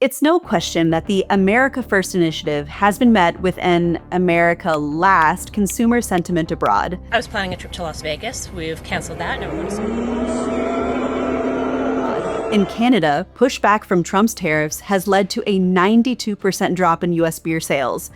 It's no question that the America First initiative has been met with an America Last consumer sentiment abroad. I was planning a trip to Las Vegas. We've canceled that. Never want to see. In Canada, pushback from Trump's tariffs has led to a 92% drop in U.S. beer sales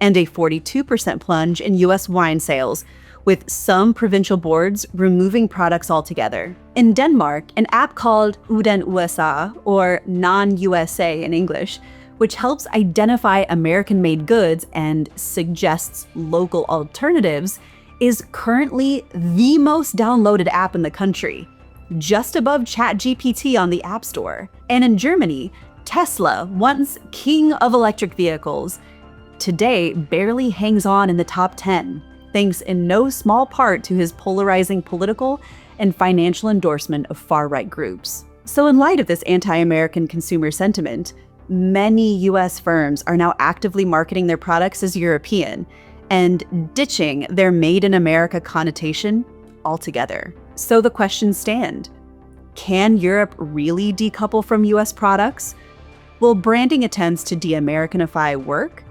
and a 42% plunge in U.S. wine sales, with some provincial boards removing products altogether. In Denmark, an app called Uden USA, or Non-USA in English, which helps identify American-made goods and suggests local alternatives, is currently the most downloaded app in the country, just above ChatGPT on the App Store. And in Germany, Tesla, once king of electric vehicles, today barely hangs on in the top 10. Thanks in no small part to his polarizing political and financial endorsement of far-right groups. So in light of this anti-American consumer sentiment, many US firms are now actively marketing their products as European and ditching their Made in America connotation altogether. So the questions stand. Can Europe really decouple from US products? Will branding attempts to de-Americanify work?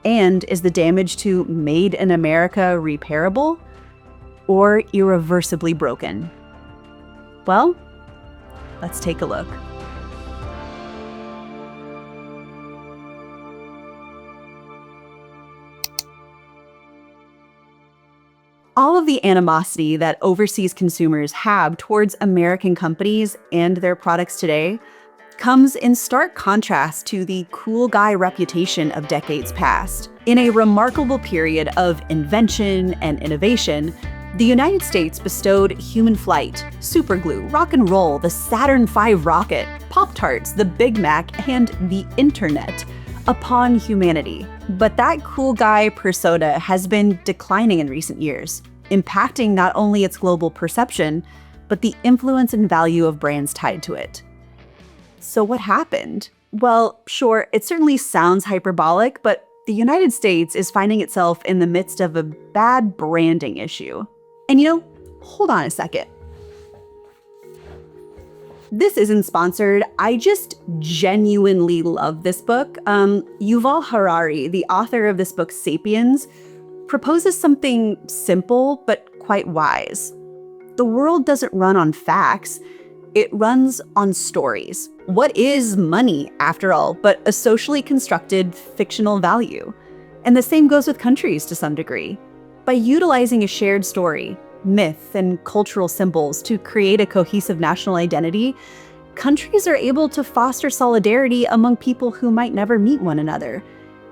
And is the damage to Made in America repairable or irreversibly broken? Well, let's take a look. All of the animosity that overseas consumers have towards American companies and their products today comes in stark contrast to the cool guy reputation of decades past. In a remarkable period of invention and innovation, the United States bestowed human flight, superglue, rock and roll, the Saturn V rocket, Pop-Tarts, the Big Mac, and the internet upon humanity. But that cool guy persona has been declining in recent years, impacting not only its global perception, but the influence and value of brands tied to it. So what happened? Well, sure, it certainly sounds hyperbolic, but the United States is finding itself in the midst of a bad branding issue. And hold on a second. This isn't sponsored. I just genuinely love this book. Yuval Harari, the author of this book, Sapiens, proposes something simple but quite wise. The world doesn't run on facts. It runs on stories. What is money, after all, but a socially constructed fictional value? And the same goes with countries to some degree. By utilizing a shared story, myth, and cultural symbols to create a cohesive national identity, countries are able to foster solidarity among people who might never meet one another,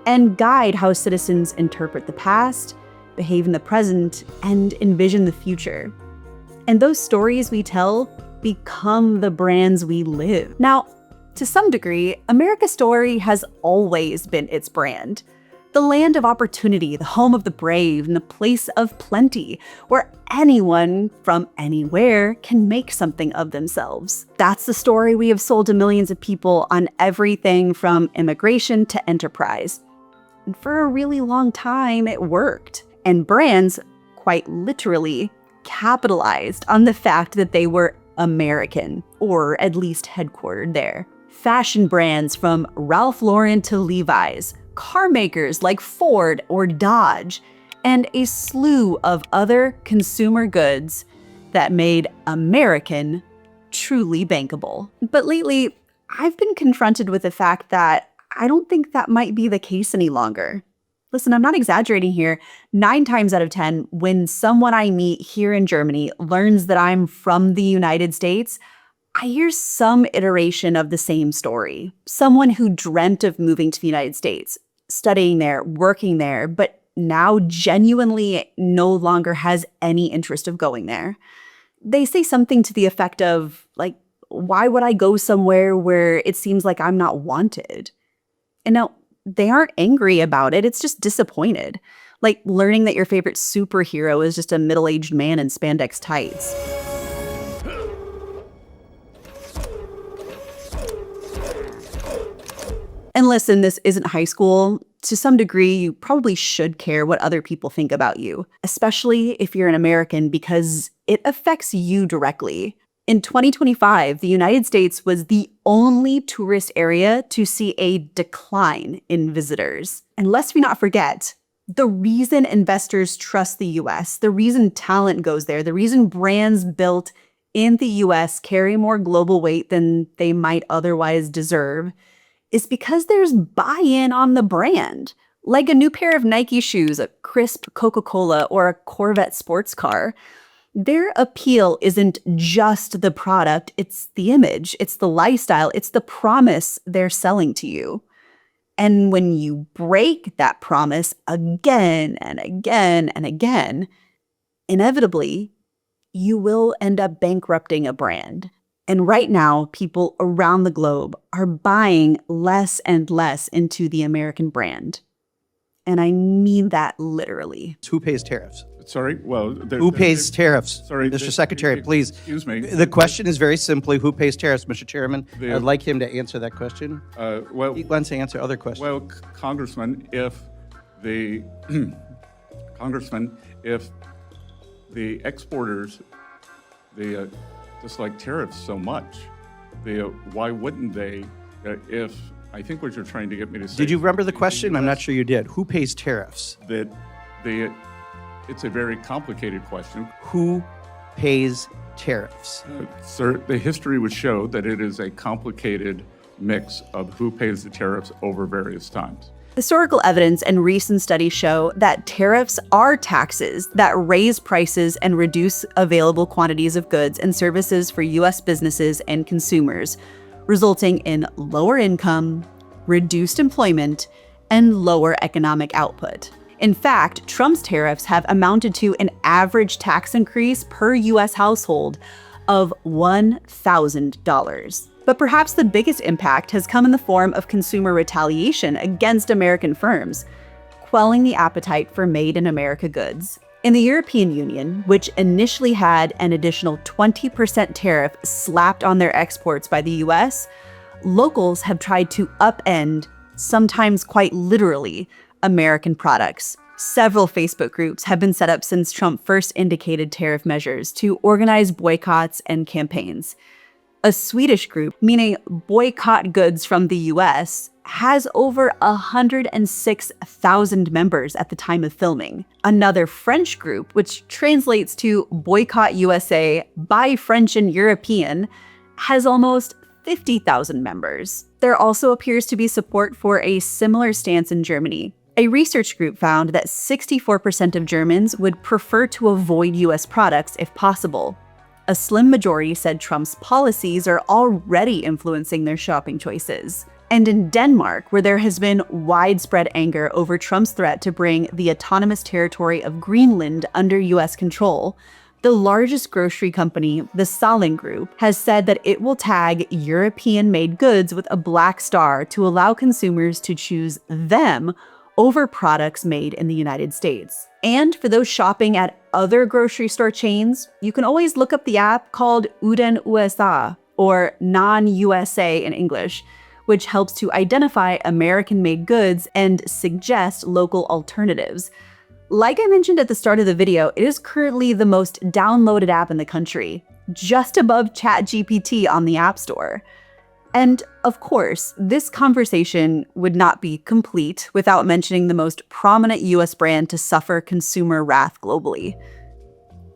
and guide how citizens interpret the past, behave in the present, and envision the future. And those stories we tell become the brands we live. Now, to some degree, America's story has always been its brand. The land of opportunity, the home of the brave, and the place of plenty, where anyone from anywhere can make something of themselves. That's the story we have sold to millions of people on everything from immigration to enterprise. And for a really long time, it worked. And brands, quite literally, capitalized on the fact that they were American, or at least headquartered there. Fashion brands from Ralph Lauren to Levi's, car makers like Ford or Dodge, and a slew of other consumer goods that made American truly bankable. But lately, I've been confronted with the fact that I don't think that might be the case any longer. Listen, I'm not exaggerating here. 9 times out of 10, when someone I meet here in Germany learns that I'm from the United States, I hear some iteration of the same story. Someone who dreamt of moving to the United States, studying there, working there, but now genuinely no longer has any interest of going there. They say something to the effect of, like, why would I go somewhere where it seems like I'm not wanted? And now, they aren't angry about it, it's just disappointed. Like learning that your favorite superhero is just a middle-aged man in spandex tights. And listen, this isn't high school. To some degree, you probably should care what other people think about you, especially if you're an American, because it affects you directly. In 2025, the United States was the only tourist area to see a decline in visitors. And lest we not forget, the reason investors trust the US, the reason talent goes there, the reason brands built in the US carry more global weight than they might otherwise deserve, is because there's buy-in on the brand. Like a new pair of Nike shoes, a crisp Coca-Cola, or a Corvette sports car. Their appeal isn't just the product, it's the image, it's the lifestyle, it's the promise they're selling to you. And when you break that promise again and again and again, inevitably, you will end up bankrupting a brand. And right now, people around the globe are buying less and less into the American brand. And I mean that literally. Who pays tariffs? Sorry? Well, who pays tariffs? Sorry, Mr. Secretary, please. Excuse me. The question is very simply, who pays tariffs, Mr. Chairman? I'd like him to answer that question. Well, He wants to answer other questions. well, Congressman, if the exporters, dislike tariffs so much, why wouldn't they? If I think what you're trying to get me to say. Did you remember the question? I'm not sure you did. Who pays tariffs? It's a very complicated question. Who pays tariffs? Sir, the history would show that it is a complicated mix of who pays the tariffs over various times. Historical evidence and recent studies show that tariffs are taxes that raise prices and reduce available quantities of goods and services for U.S. businesses and consumers, resulting in lower income, reduced employment, and lower economic output. In fact, Trump's tariffs have amounted to an average tax increase per U.S. household of $1,000. But perhaps the biggest impact has come in the form of consumer retaliation against American firms, quelling the appetite for made in America goods. In the European Union, which initially had an additional 20% tariff slapped on their exports by the US, locals have tried to upend, sometimes quite literally, American products. Several Facebook groups have been set up since Trump first indicated tariff measures to organize boycotts and campaigns. A Swedish group, meaning Boycott Goods from the US, has over 106,000 members at the time of filming. Another French group, which translates to Boycott USA by French and European, has almost 50,000 members. There also appears to be support for a similar stance in Germany. A research group found that 64% of Germans would prefer to avoid US products if possible. A slim majority said Trump's policies are already influencing their shopping choices. And in Denmark, where there has been widespread anger over Trump's threat to bring the autonomous territory of Greenland under US control, the largest grocery company, the Salling Group, has said that it will tag European-made goods with a black star to allow consumers to choose them over products made in the United States. And for those shopping at other grocery store chains, you can always look up the app called Uden USA, or Non-USA in English, which helps to identify American-made goods and suggest local alternatives. Like I mentioned at the start of the video, it is currently the most downloaded app in the country, just above ChatGPT on the App Store. And of course, this conversation would not be complete without mentioning the most prominent US brand to suffer consumer wrath globally: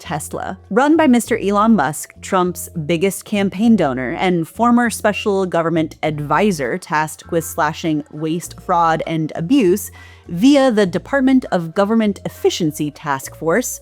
Tesla. Run by Mr. Elon Musk, Trump's biggest campaign donor and former special government advisor tasked with slashing waste, fraud, and abuse via the Department of Government Efficiency Task Force,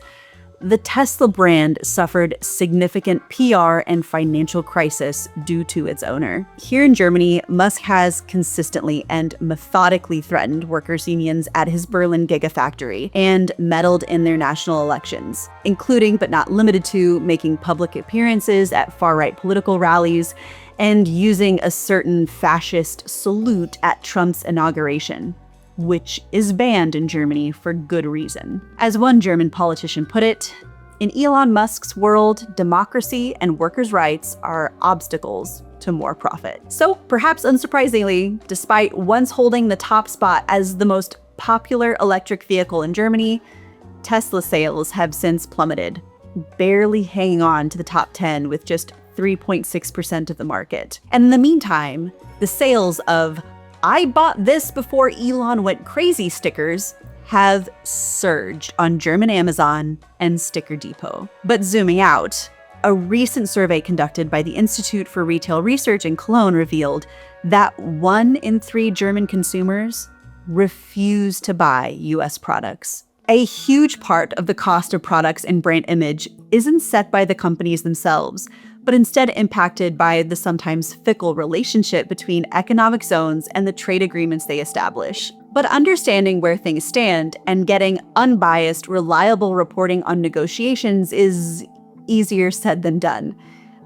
the Tesla brand suffered significant PR and financial crisis due to its owner. Here in Germany, Musk has consistently and methodically threatened workers' unions at his Berlin gigafactory and meddled in their national elections, including but not limited to making public appearances at far-right political rallies and using a certain fascist salute at Trump's inauguration, which is banned in Germany for good reason. As one German politician put it, in Elon Musk's world, democracy and workers' rights are obstacles to more profit. So perhaps unsurprisingly, despite once holding the top spot as the most popular electric vehicle in Germany, Tesla sales have since plummeted, barely hanging on to the top 10 with just 3.6% of the market. And in the meantime, the sales of "I bought this before Elon went crazy" stickers have surged on German Amazon and Sticker Depot. But zooming out, a recent survey conducted by the Institute for Retail Research in Cologne revealed that 1 in 3 German consumers refuse to buy US products. A huge part of the cost of products and brand image isn't set by the companies themselves, but instead impacted by the sometimes fickle relationship between economic zones and the trade agreements they establish. But understanding where things stand and getting unbiased, reliable reporting on negotiations is easier said than done.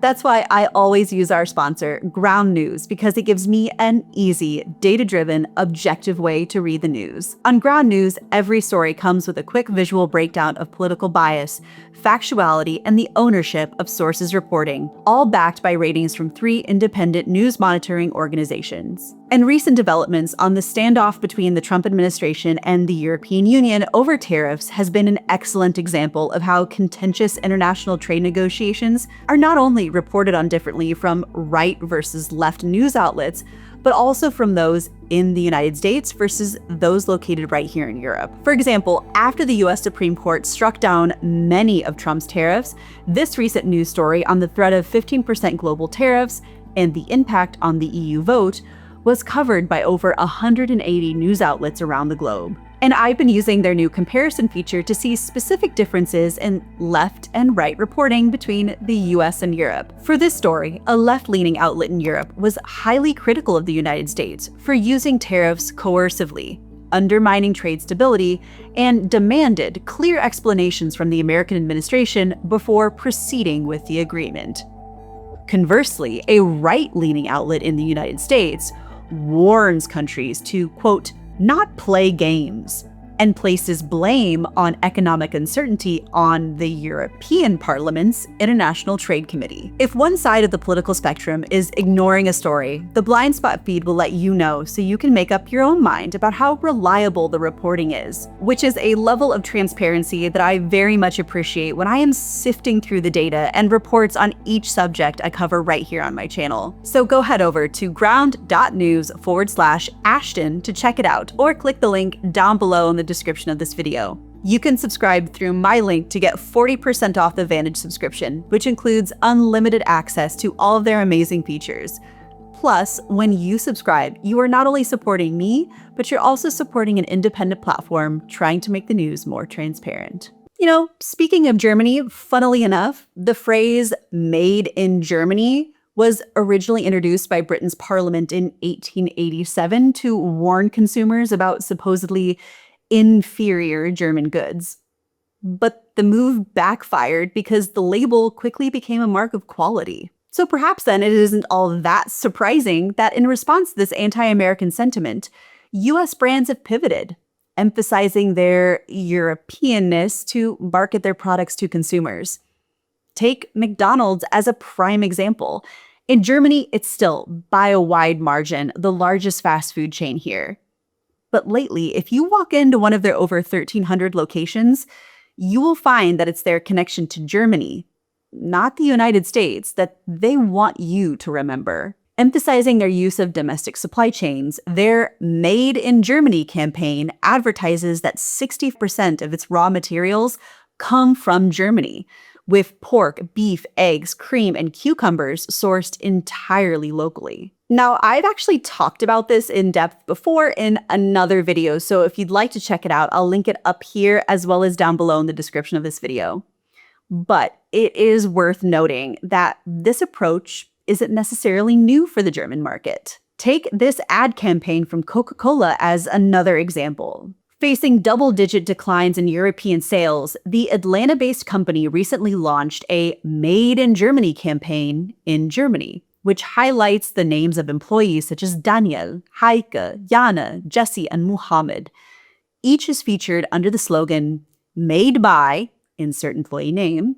That's why I always use our sponsor, Ground News, because it gives me an easy, data-driven, objective way to read the news. On Ground News, every story comes with a quick visual breakdown of political bias, factuality, and the ownership of sources reporting, all backed by ratings from 3 independent news monitoring organizations. And recent developments on the standoff between the Trump administration and the European Union over tariffs has been an excellent example of how contentious international trade negotiations are not only reported on differently from right versus left news outlets, but also from those in the United States versus those located right here in Europe. For example, after the US Supreme Court struck down many of Trump's tariffs, this recent news story on the threat of 15% global tariffs and the impact on the EU vote was covered by over 180 news outlets around the globe. And I've been using their new comparison feature to see specific differences in left and right reporting between the US and Europe. For this story, a left-leaning outlet in Europe was highly critical of the United States for using tariffs coercively, undermining trade stability, and demanded clear explanations from the American administration before proceeding with the agreement. Conversely, a right-leaning outlet in the United States warns countries to, quote, not play games, and places blame on economic uncertainty on the European Parliament's International Trade Committee. If one side of the political spectrum is ignoring a story, the blind spot feed will let you know so you can make up your own mind about how reliable the reporting is, which is a level of transparency that I very much appreciate when I am sifting through the data and reports on each subject I cover right here on my channel. So go head over to ground.news/Ashton to check it out, or click the link down below in the description of this video. You can subscribe through my link to get 40% off the Vantage subscription, which includes unlimited access to all of their amazing features. Plus, when you subscribe, you are not only supporting me, but you're also supporting an independent platform trying to make the news more transparent. You know, speaking of Germany, funnily enough, the phrase "made in Germany" was originally introduced by Britain's parliament in 1887 to warn consumers about supposedly inferior German goods. But the move backfired because the label quickly became a mark of quality. So perhaps then it isn't all that surprising that in response to this anti-American sentiment, US brands have pivoted, emphasizing their Europeanness to market their products to consumers. Take McDonald's as a prime example. In Germany, it's still, by a wide margin, the largest fast food chain here. But lately, if you walk into one of their over 1,300 locations, you will find that it's their connection to Germany, not the United States, that they want you to remember. Emphasizing their use of domestic supply chains, their Made in Germany campaign advertises that 60% of its raw materials come from Germany, with pork, beef, eggs, cream, and cucumbers sourced entirely locally. Now, I've actually talked about this in depth before in another video, so if you'd like to check it out, I'll link it up here as well as down below in the description of this video. But it is worth noting that this approach isn't necessarily new for the German market. Take this ad campaign from Coca-Cola as another example. Facing double-digit declines in European sales, the Atlanta-based company recently launched a Made in Germany campaign in Germany, which highlights the names of employees such as Daniel, Heike, Jana, Jesse, and Muhammad. Each is featured under the slogan, "Made by," insert employee name,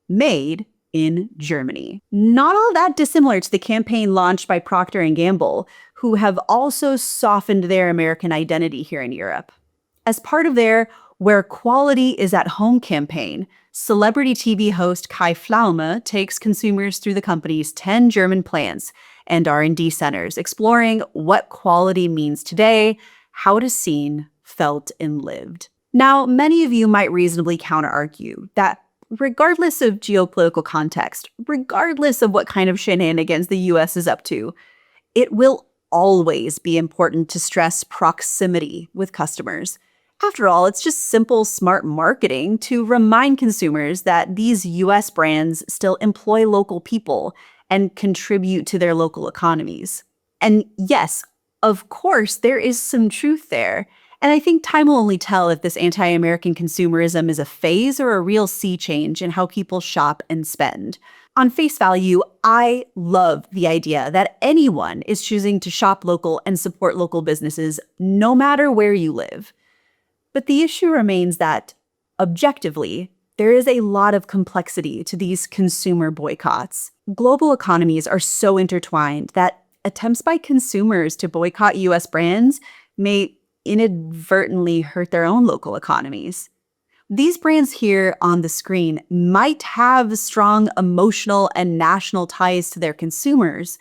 "Made in Germany." Not all that dissimilar to the campaign launched by Procter & Gamble, who have also softened their American identity here in Europe. As part of their Where Quality is at Home campaign, celebrity TV host Kai Pflaume takes consumers through the company's 10 German plants and R&D centers, exploring what quality means today, how it is seen, felt, and lived. Now, many of you might reasonably counter-argue that regardless of geopolitical context, regardless of what kind of shenanigans the US is up to, it will always be important to stress proximity with customers. After all, it's just simple, smart marketing to remind consumers that these US brands still employ local people and contribute to their local economies. And yes, of course, there is some truth there. And I think time will only tell if this anti-American consumerism is a phase or a real sea change in how people shop and spend. On face value, I love the idea that anyone is choosing to shop local and support local businesses no matter where you live. But the issue remains that, objectively, there is a lot of complexity to these consumer boycotts. Global economies are so intertwined that attempts by consumers to boycott US brands may inadvertently hurt their own local economies. These brands here on the screen might have strong emotional and national ties to their consumers,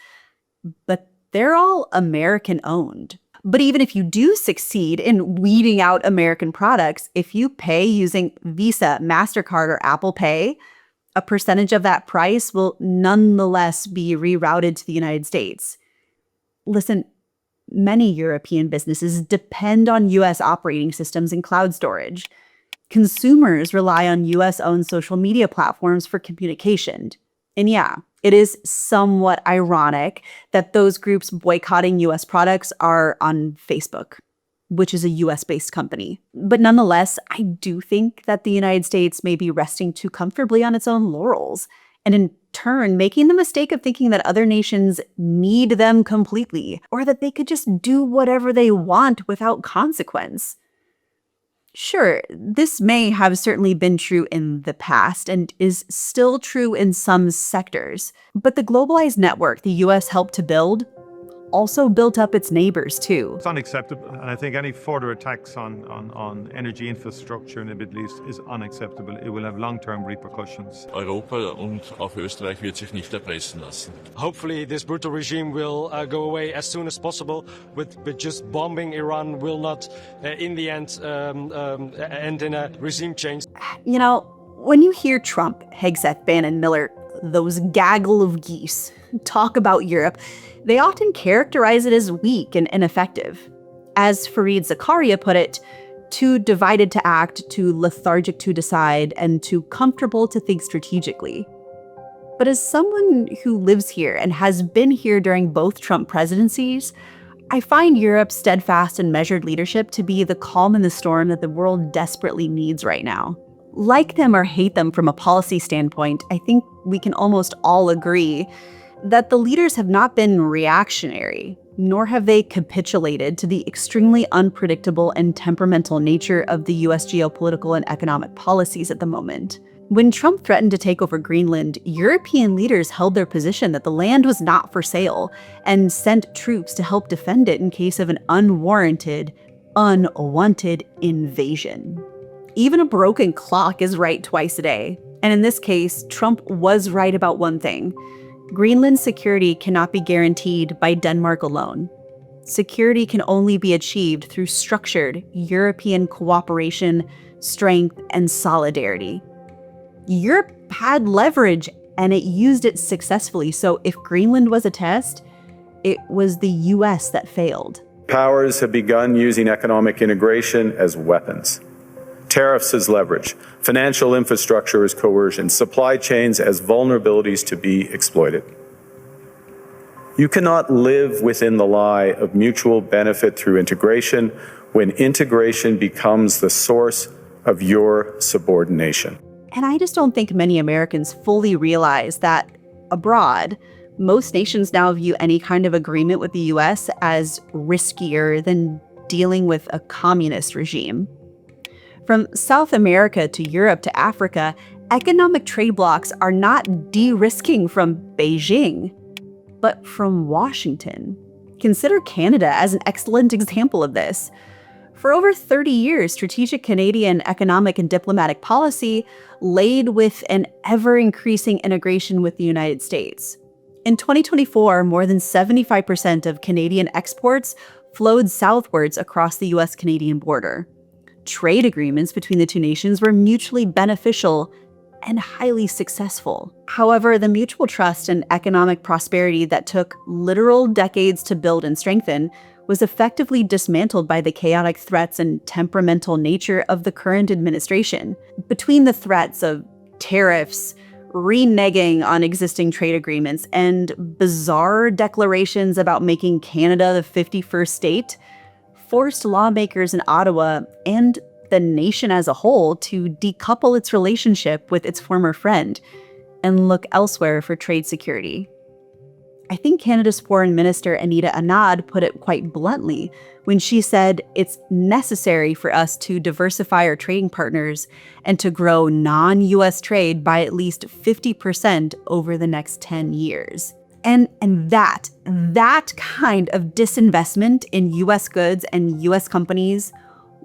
but they're all American-owned. But even if you do succeed in weeding out American products, if you pay using Visa, MasterCard, or Apple Pay, a percentage of that price will nonetheless be rerouted to the United States. Listen, many European businesses depend on US operating systems and cloud storage. Consumers rely on US-owned social media platforms for communication. And yeah, it is somewhat ironic that those groups boycotting US products are on Facebook, which is a US-based company. But nonetheless, I do think that the United States may be resting too comfortably on its own laurels, and in turn making the mistake of thinking that other nations need them completely, or that they could just do whatever they want without consequence. Sure, this may have certainly been true in the past and is still true in some sectors, but the globalized network the US helped to build also built up its neighbors too. It's unacceptable, and I think any further attacks on energy infrastructure in the Middle East is unacceptable. It will have long-term repercussions. Europa und auch Österreich wird sich nicht erpressen lassen. Hopefully this brutal regime will go away as soon as possible, but just bombing Iran will not, in the end, end in a regime change. You know, when you hear Trump, Hegseth, Bannon, Miller, those gaggle of geese, talk about Europe, they often characterize it as weak and ineffective. As Fareed Zakaria put it, too divided to act, too lethargic to decide, and too comfortable to think strategically. But as someone who lives here and has been here during both Trump presidencies, I find Europe's steadfast and measured leadership to be the calm in the storm that the world desperately needs right now. Like them or hate them from a policy standpoint, I think we can almost all agree that the leaders have not been reactionary, nor have they capitulated to the extremely unpredictable and temperamental nature of the US geopolitical and economic policies at the moment. When Trump threatened to take over Greenland, European leaders held their position that the land was not for sale and sent troops to help defend it in case of an unwarranted, unwanted invasion. Even a broken clock is right twice a day. And in this case, Trump was right about one thing. Greenland's security cannot be guaranteed by Denmark alone. Security can only be achieved through structured European cooperation, strength, and solidarity. Europe had leverage, and it used it successfully. So if Greenland was a test, it was the US that failed. Powers have begun using economic integration as weapons. Tariffs as leverage, financial infrastructure as coercion, supply chains as vulnerabilities to be exploited. You cannot live within the lie of mutual benefit through integration when integration becomes the source of your subordination. And I just don't think many Americans fully realize that abroad, most nations now view any kind of agreement with the US as riskier than dealing with a communist regime. From South America to Europe to Africa, economic trade blocs are not de-risking from Beijing, but from Washington. Consider Canada as an excellent example of this. For over 30 years, strategic Canadian economic and diplomatic policy laid with an ever-increasing integration with the United States. In 2024, more than 75% of Canadian exports flowed southwards across the US-Canadian border. Trade agreements between the two nations were mutually beneficial and highly successful. However, the mutual trust and economic prosperity that took literal decades to build and strengthen was effectively dismantled by the chaotic threats and temperamental nature of the current administration. Between the threats of tariffs, reneging on existing trade agreements, and bizarre declarations about making Canada the 51st state, forced lawmakers in Ottawa and the nation as a whole to decouple its relationship with its former friend and look elsewhere for trade security. I think Canada's Foreign Minister Anita Anand put it quite bluntly when she said it's necessary for us to diversify our trading partners and to grow non-US trade by at least 50% over the next 10 years. And that kind of disinvestment in US goods and US companies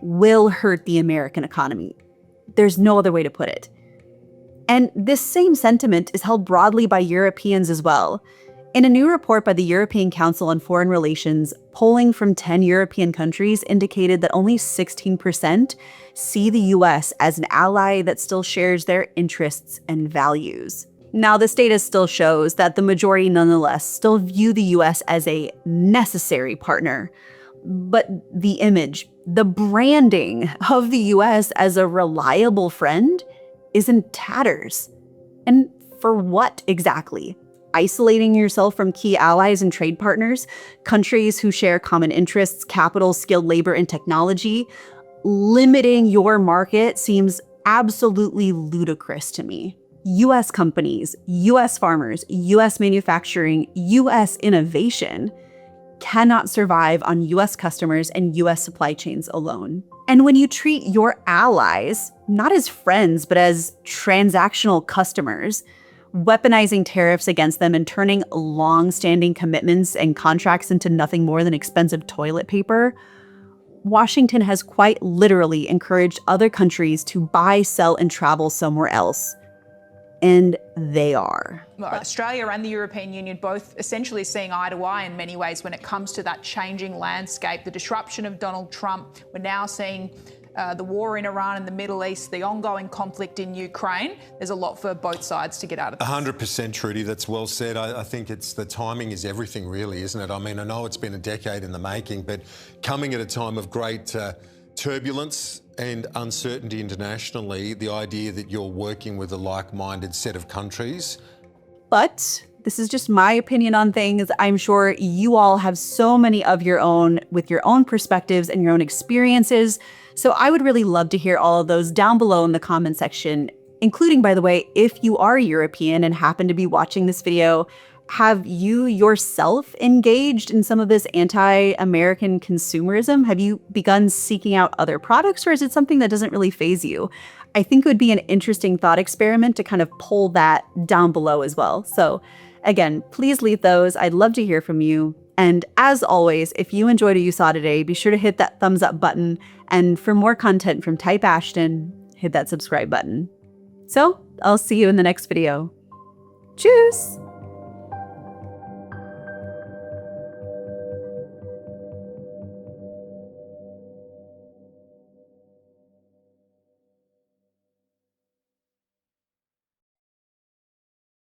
will hurt the American economy. There's no other way to put it. And this same sentiment is held broadly by Europeans as well. In a new report by the European Council on Foreign Relations, polling from 10 European countries indicated that only 16% see the US as an ally that still shares their interests and values. Now, this data still shows that the majority nonetheless still view the US as a necessary partner. But the image, the branding of the US as a reliable friend is in tatters. And for what exactly? Isolating yourself from key allies and trade partners, countries who share common interests, capital, skilled labor, and technology, limiting your market seems absolutely ludicrous to me. US companies, US farmers, US manufacturing, US innovation cannot survive on US customers and US supply chains alone. And when you treat your allies not as friends, but as transactional customers, weaponizing tariffs against them and turning long-standing commitments and contracts into nothing more than expensive toilet paper, Washington has quite literally encouraged other countries to buy, sell, and travel somewhere else. And they are. Australia and the European Union both essentially seeing eye to eye in many ways when it comes to that changing landscape, the disruption of Donald Trump. We're now seeing the war in Iran and the Middle East, the ongoing conflict in Ukraine. There's a lot for both sides to get out of this. 100%, Trudy. That's well said. I think it's the timing is everything, really, isn't it? I mean, I know it's been a decade in the making, but coming at a time of great turbulence and uncertainty internationally, the idea that you're working with a like-minded set of countries. But this is just my opinion on things. I'm sure you all have so many of your own with your own perspectives and your own experiences. So I would really love to hear all of those down below in the comment section, including, by the way, if you are European and happen to be watching this video, have you yourself engaged in some of this anti-American consumerism? Have you begun seeking out other products, or is it something that doesn't really faze you? I think it would be an interesting thought experiment to kind of pull that down below as well. So again, please leave those. I'd love to hear from you. And as always, if you enjoyed what you saw today, be sure to hit that thumbs up button. And for more content from Type Ashton, hit that subscribe button. So I'll see you in the next video. Tschüss!